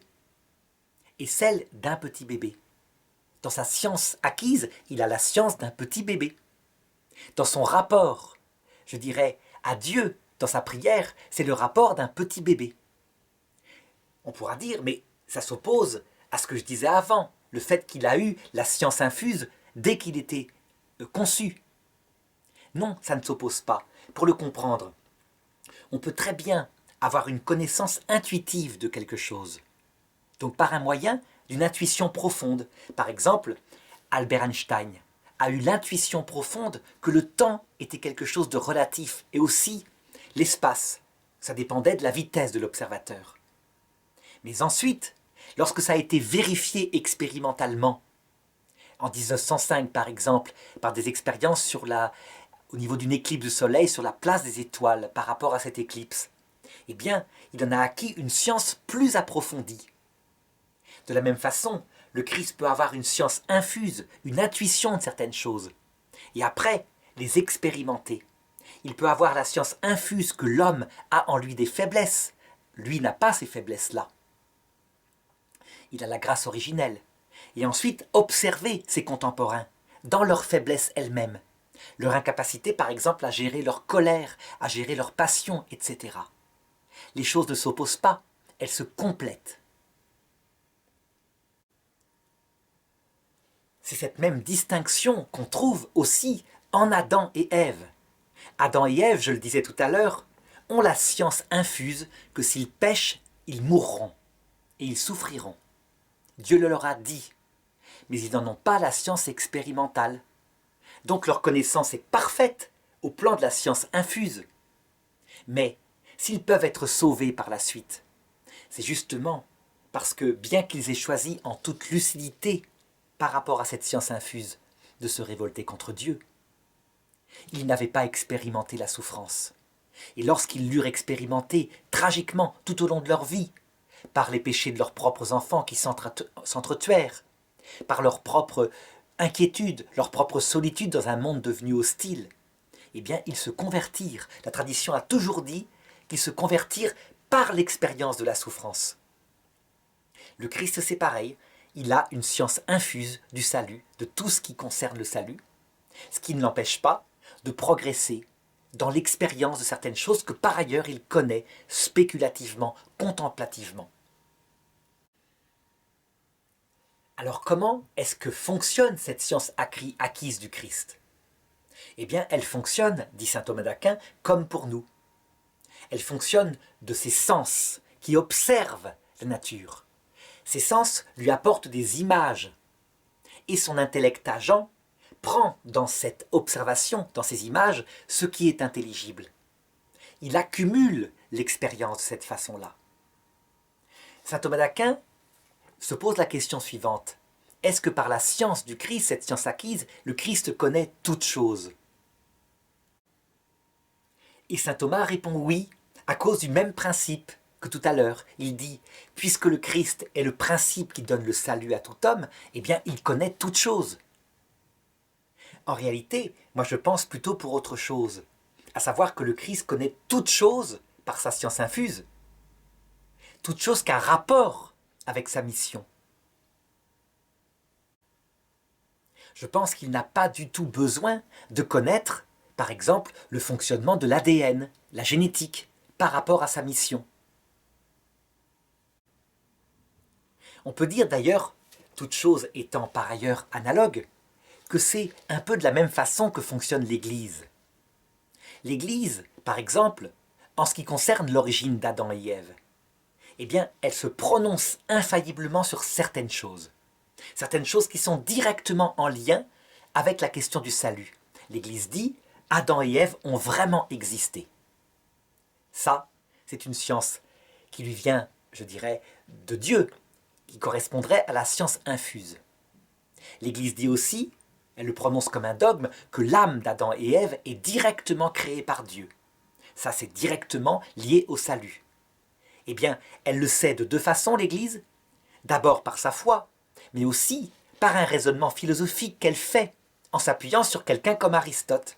est celle d'un petit bébé. Dans sa science acquise, il a la science d'un petit bébé. Dans son rapport, je dirais, à Dieu, dans sa prière, c'est le rapport d'un petit bébé. On pourra dire, mais ça s'oppose à ce que je disais avant, le fait qu'il a eu la science infuse dès qu'il était conçu. Non, ça ne s'oppose pas. Pour le comprendre, on peut très bien avoir une connaissance intuitive de quelque chose. Donc par un moyen d'une intuition profonde. Par exemple, Albert Einstein a eu l'intuition profonde que le temps était quelque chose de relatif et aussi l'espace. Ça dépendait de la vitesse de l'observateur. Mais ensuite, lorsque ça a été vérifié expérimentalement, en 1905 par exemple, par des expériences au niveau d'une éclipse de soleil sur la place des étoiles par rapport à cette éclipse, eh bien, il en a acquis une science plus approfondie. De la même façon, le Christ peut avoir une science infuse, une intuition de certaines choses, et après, les expérimenter. Il peut avoir la science infuse que l'homme a en lui des faiblesses. Lui n'a pas ces faiblesses-là. Il a la grâce originelle. Et ensuite, observer ses contemporains dans leurs faiblesses elles-mêmes. Leur incapacité, par exemple, à gérer leur colère, à gérer leur passion, etc. Les choses ne s'opposent pas, elles se complètent. C'est cette même distinction qu'on trouve aussi en Adam et Ève. Adam et Ève, je le disais tout à l'heure, ont la science infuse que s'ils pêchent, ils mourront et ils souffriront. Dieu le leur a dit, mais ils n'en ont pas la science expérimentale. Donc leur connaissance est parfaite au plan de la science infuse. Mais s'ils peuvent être sauvés par la suite, c'est justement parce que bien qu'ils aient choisi en toute lucidité, par rapport à cette science infuse, de se révolter contre Dieu, ils n'avaient pas expérimenté la souffrance. Et lorsqu'ils l'eurent expérimenté tragiquement tout au long de leur vie, par les péchés de leurs propres enfants qui s'entretuèrent, par leur propre inquiétude, leur propre solitude dans un monde devenu hostile, eh bien, ils se convertirent. La tradition a toujours dit qu'ils se convertirent par l'expérience de la souffrance. Le Christ, c'est pareil. Il a une science infuse du salut, de tout ce qui concerne le salut, ce qui ne l'empêche pas de progresser dans l'expérience de certaines choses que par ailleurs il connaît spéculativement, contemplativement. Alors comment est-ce que fonctionne cette science acquise du Christ? Eh bien, elle fonctionne, dit saint Thomas d'Aquin, comme pour nous. Elle fonctionne de ses sens qui observent la nature. Ses sens lui apportent des images. Et son intellect agent prend dans cette observation, dans ces images, ce qui est intelligible. Il accumule l'expérience de cette façon-là. Saint Thomas d'Aquin se pose la question suivante. Est-ce que par la science du Christ, cette science acquise, le Christ connaît toutes choses? Et saint Thomas répond oui, à cause du même principe que tout à l'heure. Il dit, puisque le Christ est le principe qui donne le salut à tout homme, eh bien il connaît toutes choses. En réalité, moi je pense plutôt pour autre chose, à savoir que le Christ connaît toutes choses par sa science infuse, toutes choses qui ont rapport avec sa mission. Je pense qu'il n'a pas du tout besoin de connaître, par exemple, le fonctionnement de l'ADN, la génétique, par rapport à sa mission. On peut dire d'ailleurs, toute chose étant par ailleurs analogue, que c'est un peu de la même façon que fonctionne l'Église. L'Église, par exemple, en ce qui concerne l'origine d'Adam et Ève, eh bien, elle se prononce infailliblement sur certaines choses qui sont directement en lien avec la question du salut. L'Église dit, Adam et Ève ont vraiment existé. Ça, c'est une science qui lui vient, je dirais, de Dieu, qui correspondrait à la science infuse. L'Église dit aussi, elle le prononce comme un dogme, que l'âme d'Adam et Ève est directement créée par Dieu. Ça, c'est directement lié au salut. Eh bien, elle le sait de deux façons, l'Église. D'abord par sa foi, mais aussi par un raisonnement philosophique qu'elle fait, en s'appuyant sur quelqu'un comme Aristote.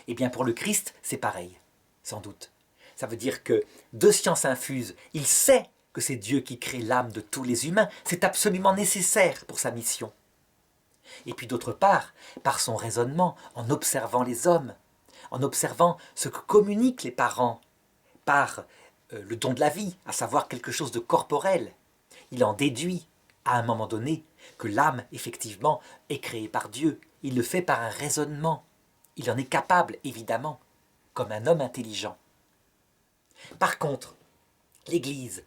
Eh bien, pour le Christ, c'est pareil, sans doute. Ça veut dire que, de science infuse, il sait que c'est Dieu qui crée l'âme de tous les humains. C'est absolument nécessaire pour sa mission. Et puis d'autre part, par son raisonnement, en observant les hommes, en observant ce que communiquent les parents par le don de la vie, à savoir quelque chose de corporel, il en déduit, à un moment donné, que l'âme, effectivement, est créée par Dieu. Il le fait par un raisonnement. Il en est capable, évidemment, comme un homme intelligent. Par contre, l'Église,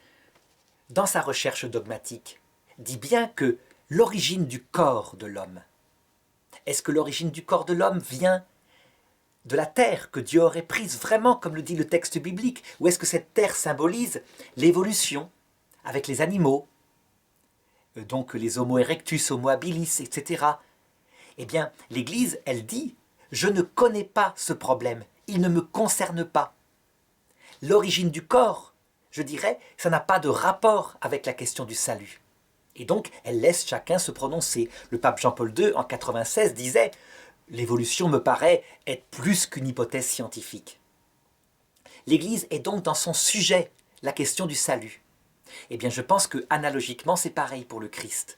dans sa recherche dogmatique, dit bien que l'origine du corps de l'homme, est-ce que l'origine du corps de l'homme vient de la terre que Dieu aurait prise vraiment, comme le dit le texte biblique, ou est-ce que cette terre symbolise l'évolution avec les animaux, donc les Homo erectus, Homo habilis, etc. Eh bien, l'Église, elle dit, je ne connais pas ce problème, il ne me concerne pas. L'origine du corps, je dirais, ça n'a pas de rapport avec la question du salut. Et donc, elle laisse chacun se prononcer. Le pape Jean-Paul II, en 96, disait « L'évolution me paraît être plus qu'une hypothèse scientifique ». L'Église est donc dans son sujet, la question du salut. Eh bien, je pense que analogiquement, c'est pareil pour le Christ.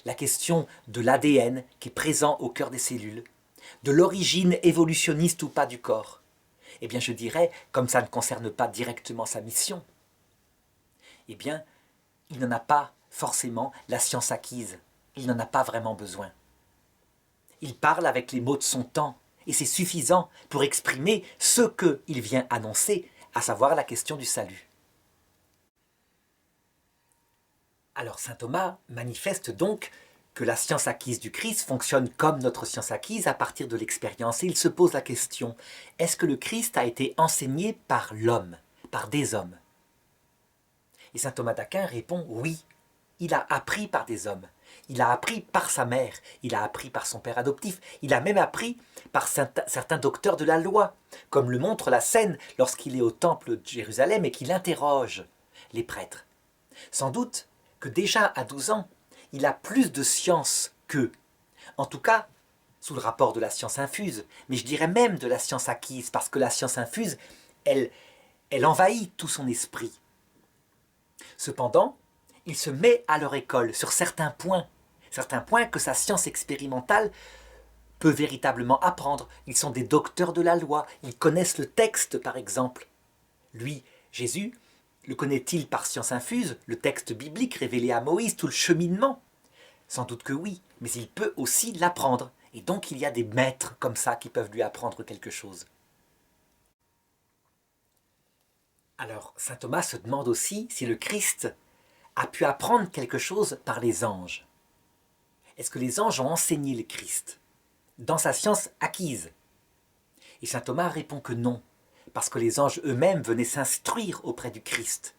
La question de l'ADN qui est présent au cœur des cellules, de l'origine évolutionniste ou pas du corps. Eh bien, je dirais, comme ça ne concerne pas directement sa mission, eh bien, il n'en a pas forcément la science acquise. Il n'en a pas vraiment besoin. Il parle avec les mots de son temps, et c'est suffisant pour exprimer ce qu'il vient annoncer, à savoir la question du salut. Alors saint Thomas manifeste donc que la science acquise du Christ fonctionne comme notre science acquise à partir de l'expérience. Et il se pose la question, est-ce que le Christ a été enseigné par l'homme, par des hommes? Et saint Thomas d'Aquin répond oui, il a appris par des hommes, il a appris par sa mère, il a appris par son père adoptif, il a même appris par certains docteurs de la loi, comme le montre la scène lorsqu'il est au temple de Jérusalem et qu'il interroge les prêtres. Sans doute que déjà à 12 ans, il a plus de science qu'eux, en tout cas sous le rapport de la science infuse, mais je dirais même de la science acquise, parce que la science infuse, elle envahit tout son esprit. Cependant, il se met à leur école sur certains points que sa science expérimentale peut véritablement apprendre. Ils sont des docteurs de la loi, ils connaissent le texte par exemple. Lui, Jésus, le connaît-il par science infuse, le texte biblique révélé à Moïse, tout le cheminement? Sans doute que oui, mais il peut aussi l'apprendre. Et donc il y a des maîtres comme ça qui peuvent lui apprendre quelque chose. Alors saint Thomas se demande aussi si le Christ a pu apprendre quelque chose par les anges. Est-ce que les anges ont enseigné le Christ dans sa science acquise? Et saint Thomas répond que non, parce que les anges eux-mêmes venaient s'instruire auprès du Christ.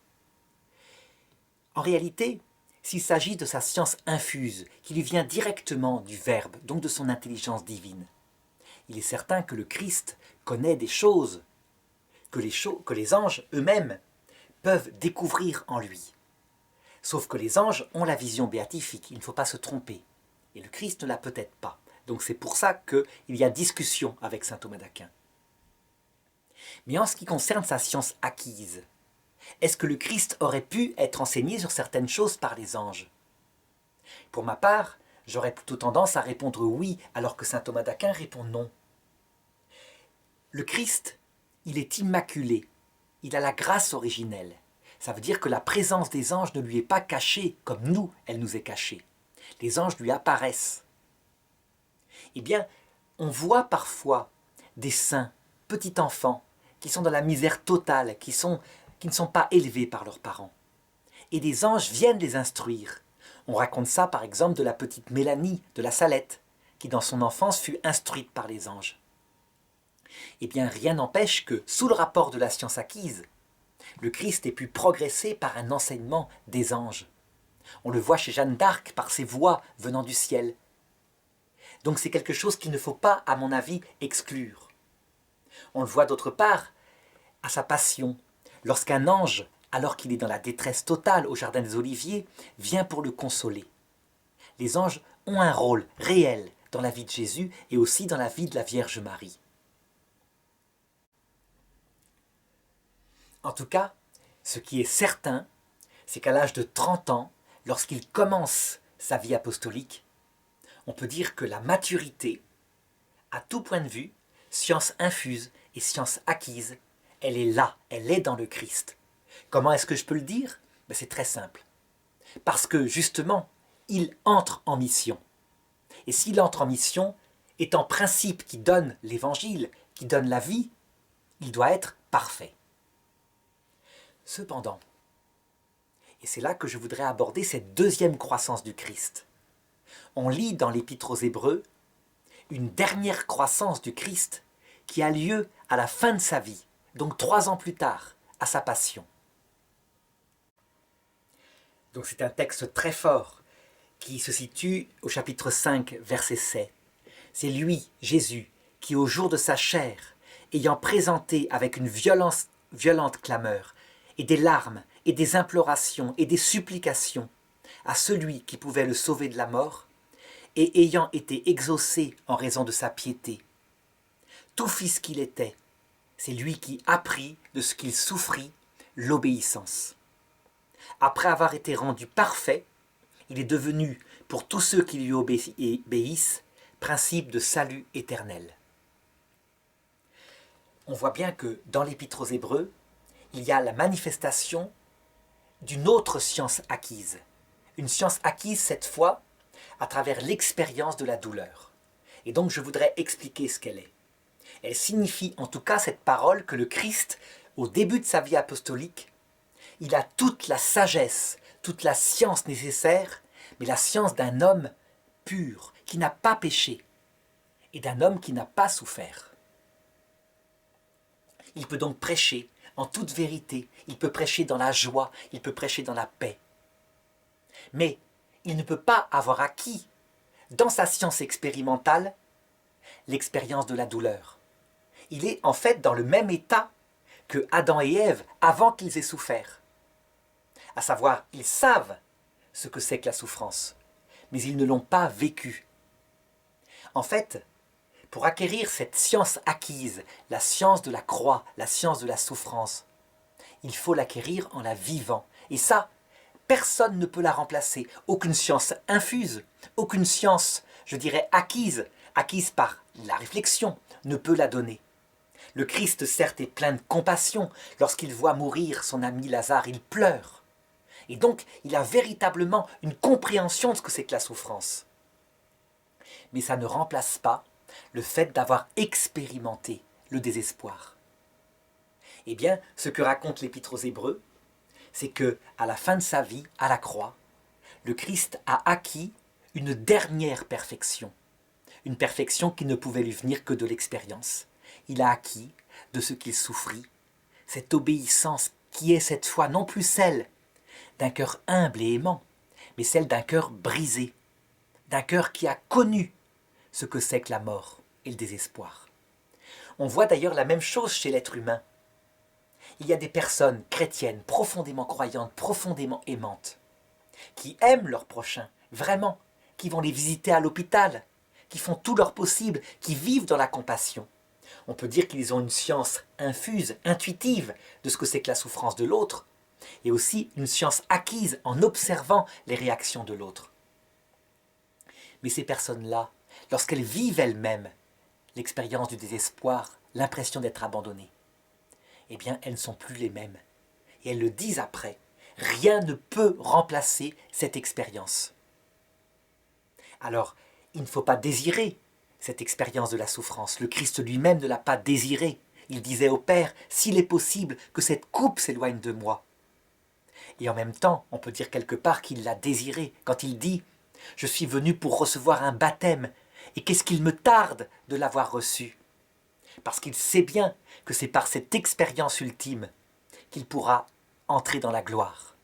En réalité, s'il s'agit de sa science infuse, qui lui vient directement du Verbe, donc de son intelligence divine, il est certain que le Christ connaît des choses que les anges eux-mêmes peuvent découvrir en lui. Sauf que les anges ont la vision béatifique, il ne faut pas se tromper. Et le Christ ne l'a peut-être pas. Donc c'est pour ça qu'il y a discussion avec saint Thomas d'Aquin. Mais en ce qui concerne sa science acquise, est-ce que le Christ aurait pu être enseigné sur certaines choses par les anges? Pour ma part, j'aurais plutôt tendance à répondre oui, alors que saint Thomas d'Aquin répond non. Le Christ, il est immaculé, il a la grâce originelle. Ça veut dire que la présence des anges ne lui est pas cachée comme nous, elle nous est cachée. Les anges lui apparaissent. Eh bien, on voit parfois des saints, petits enfants, qui sont dans la misère totale, qui ne sont pas élevés par leurs parents. Et des anges viennent les instruire. On raconte ça par exemple de la petite Mélanie de la Salette, qui dans son enfance fut instruite par les anges. Eh bien, rien n'empêche que, sous le rapport de la science acquise, le Christ ait pu progresser par un enseignement des anges. On le voit chez Jeanne d'Arc par ses voix venant du ciel. Donc c'est quelque chose qu'il ne faut pas, à mon avis, exclure. On le voit d'autre part à sa passion, lorsqu'un ange, alors qu'il est dans la détresse totale au jardin des Oliviers, vient pour le consoler. Les anges ont un rôle réel dans la vie de Jésus et aussi dans la vie de la Vierge Marie. En tout cas, ce qui est certain, c'est qu'à l'âge de 30 ans, lorsqu'il commence sa vie apostolique, on peut dire que la maturité, à tout point de vue, science infuse et science acquise, elle est là, elle est dans le Christ. Comment est-ce que je peux le dire? C'est très simple. Parce que justement, il entre en mission. Et s'il entre en mission, étant principe qui donne l'évangile, qui donne la vie, il doit être parfait. Cependant, et c'est là que je voudrais aborder cette deuxième croissance du Christ. On lit dans l'Épître aux Hébreux une dernière croissance du Christ qui a lieu à la fin de sa vie, donc 3 ans plus tard, à sa passion. Donc c'est un texte très fort qui se situe au chapitre 5, verset 7. C'est lui, Jésus, qui au jour de sa chair, ayant présenté avec une violente clameur, et des larmes, et des implorations, et des supplications à celui qui pouvait le sauver de la mort, et ayant été exaucé en raison de sa piété. Tout fils qu'il était, c'est lui qui apprit de ce qu'il souffrit l'obéissance. Après avoir été rendu parfait, il est devenu, pour tous ceux qui lui obéissent, principe de salut éternel. On voit bien que dans l'Épître aux Hébreux, il y a la manifestation d'une autre science acquise. Une science acquise cette fois à travers l'expérience de la douleur. Et donc je voudrais expliquer ce qu'elle est. Elle signifie en tout cas cette parole que le Christ, au début de sa vie apostolique, il a toute la sagesse, toute la science nécessaire, mais la science d'un homme pur, qui n'a pas péché, et d'un homme qui n'a pas souffert. Il peut donc prêcher, en toute vérité, il peut prêcher dans la joie, il peut prêcher dans la paix. Mais il ne peut pas avoir acquis, dans sa science expérimentale, l'expérience de la douleur. Il est en fait dans le même état que Adam et Ève avant qu'ils aient souffert. À savoir, ils savent ce que c'est que la souffrance, mais ils ne l'ont pas vécu. En fait, pour acquérir cette science acquise, la science de la croix, la science de la souffrance, il faut l'acquérir en la vivant. Et ça, personne ne peut la remplacer. Aucune science infuse, aucune science, je dirais, acquise par la réflexion, ne peut la donner. Le Christ, certes, est plein de compassion. Lorsqu'il voit mourir son ami Lazare, il pleure. Et donc, il a véritablement une compréhension de ce que c'est que la souffrance. Mais ça ne remplace pas le fait d'avoir expérimenté le désespoir. Eh bien, ce que raconte l'Épître aux Hébreux, c'est que à la fin de sa vie, à la croix, le Christ a acquis une dernière perfection. Une perfection qui ne pouvait lui venir que de l'expérience. Il a acquis, de ce qu'il souffrit, cette obéissance qui est cette fois non plus celle d'un cœur humble et aimant, mais celle d'un cœur brisé, d'un cœur qui a connu ce que c'est que la mort et le désespoir. On voit d'ailleurs la même chose chez l'être humain. Il y a des personnes chrétiennes, profondément croyantes, profondément aimantes, qui aiment leurs prochains, vraiment, qui vont les visiter à l'hôpital, qui font tout leur possible, qui vivent dans la compassion. On peut dire qu'ils ont une science infuse, intuitive de ce que c'est que la souffrance de l'autre, et aussi une science acquise en observant les réactions de l'autre. Mais ces personnes-là, lorsqu'elles vivent elles-mêmes l'expérience du désespoir, l'impression d'être abandonnées, eh bien, elles ne sont plus les mêmes. Et elles le disent après. Rien ne peut remplacer cette expérience. Alors, il ne faut pas désirer cette expérience de la souffrance. Le Christ lui-même ne l'a pas désirée. Il disait au Père, s'il est possible que cette coupe s'éloigne de moi. Et en même temps, on peut dire quelque part qu'il l'a désirée quand il dit « Je suis venu pour recevoir un baptême, et qu'est-ce qu'il me tarde de l'avoir reçu ?» Parce qu'il sait bien que c'est par cette expérience ultime qu'il pourra entrer dans la gloire.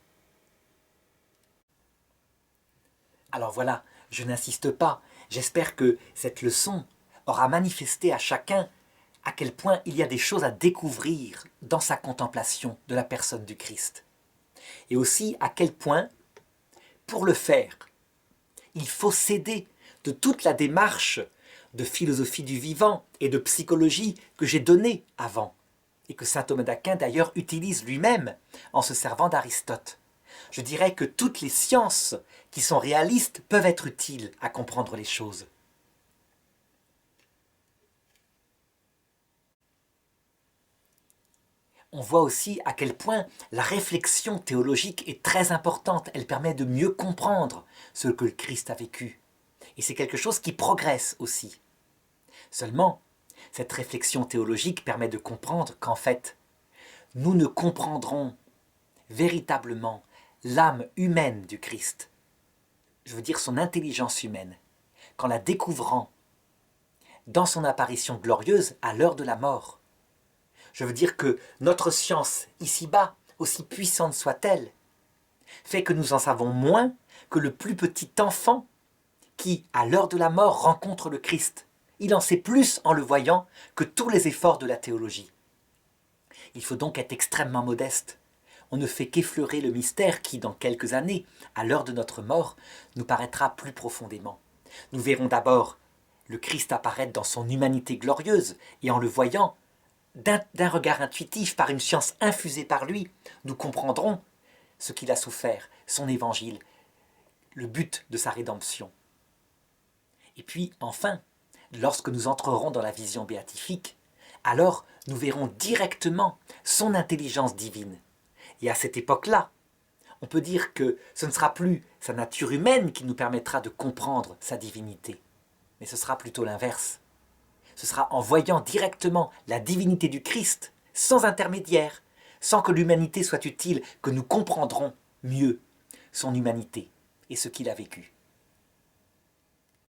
Alors voilà, je n'insiste pas. J'espère que cette leçon aura manifesté à chacun à quel point il y a des choses à découvrir dans sa contemplation de la personne du Christ. Et aussi à quel point, pour le faire, il faut s'aider de toute la démarche de philosophie du vivant et de psychologie que j'ai donnée avant, et que saint Thomas d'Aquin d'ailleurs utilise lui-même en se servant d'Aristote. Je dirais que toutes les sciences qui sont réalistes peuvent être utiles à comprendre les choses. On voit aussi à quel point la réflexion théologique est très importante. Elle permet de mieux comprendre ce que le Christ a vécu. Et c'est quelque chose qui progresse aussi. Seulement, cette réflexion théologique permet de comprendre qu'en fait, nous ne comprendrons véritablement l'âme humaine du Christ, je veux dire son intelligence humaine, qu'en la découvrant dans son apparition glorieuse à l'heure de la mort. Je veux dire que notre science ici-bas, aussi puissante soit-elle, fait que nous en savons moins que le plus petit enfant qui, à l'heure de la mort, rencontre le Christ. Il en sait plus en le voyant que tous les efforts de la théologie. Il faut donc être extrêmement modeste. On ne fait qu'effleurer le mystère qui, dans quelques années, à l'heure de notre mort, nous paraîtra plus profondément. Nous verrons d'abord le Christ apparaître dans son humanité glorieuse, et en le voyant, d'un regard intuitif, par une science infusée par lui, nous comprendrons ce qu'il a souffert, son évangile, le but de sa rédemption. Et puis, enfin, lorsque nous entrerons dans la vision béatifique, alors nous verrons directement son intelligence divine. Et à cette époque-là, on peut dire que ce ne sera plus sa nature humaine qui nous permettra de comprendre sa divinité, mais ce sera plutôt l'inverse. Ce sera en voyant directement la divinité du Christ, sans intermédiaire, sans que l'humanité soit utile, que nous comprendrons mieux son humanité et ce qu'il a vécu.